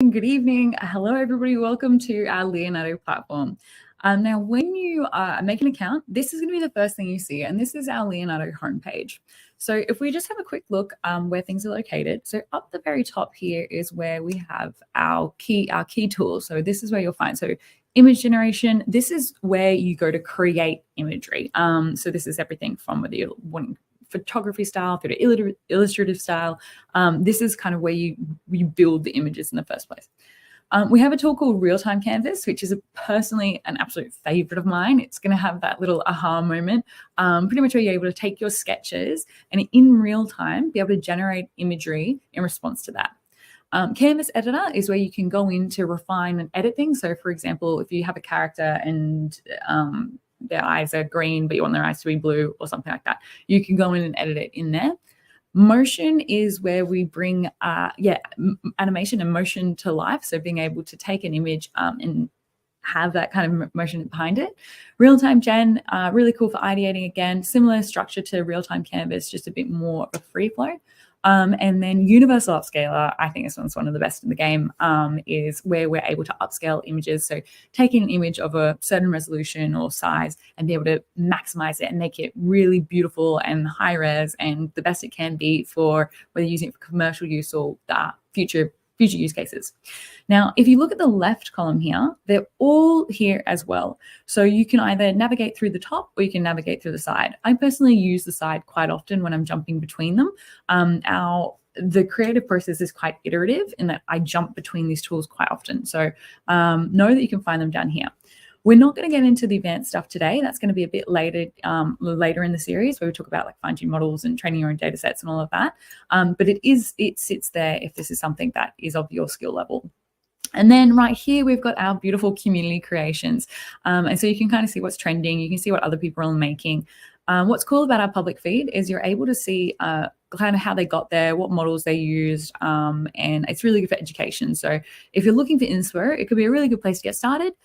Good evening. Hello, everybody. Welcome to our Leonardo platform. Now, when you make an account, this is going to be the first thing you see, and this is our Leonardo homepage. So if we just have a quick look where things are located, so up the very top here is where we have our key tools. So this is where you'll find, so image generation, this is where you go to create imagery. So this is everything from whether you're wanting photography style through to illustrative style. This is kind of where you build the images in the first place. We have a tool called Real-Time Canvas, which is personally an absolute favorite of mine. It's going to have that little aha moment, pretty much where you're able to take your sketches and in real time be able to generate imagery in response to that. Canvas Editor is where you can go in to refine and edit things. So for example, if you have a character and their eyes are green, but you want their eyes to be blue or something like that, you can go in and edit it in there. Motion is where we bring animation and motion to life. So being able to take an image and have that kind of motion behind it. Real-time gen, really cool for ideating again. Similar structure to Real-Time Canvas, just a bit more of a free flow. And then Universal Upscaler, I think this one's one of the best in the game, is where we're able to upscale images. So taking an image of a certain resolution or size and be able to maximize it and make it really beautiful and high res and the best it can be for whether you're using it for commercial use or future use cases. Now, if you look at the left column here, they're all here as well. So you can either navigate through the top or you can navigate through the side. I personally use the side quite often when I'm jumping between them. The creative process is quite iterative in that I jump between these tools quite often. So know that you can find them down here. We're not going to get into the advanced stuff today. That's going to be a bit later in the series where we talk about like fine-tune models and training your own data sets and all of that. But it sits there if this is something that is of your skill level. And then right here, we've got our beautiful community creations. And so you can kind of see what's trending. You can see what other people are making. What's cool about our public feed is you're able to see kind of how they got there, what models they used, and it's really good for education. So if you're looking for inspo, it could be a really good place to get started.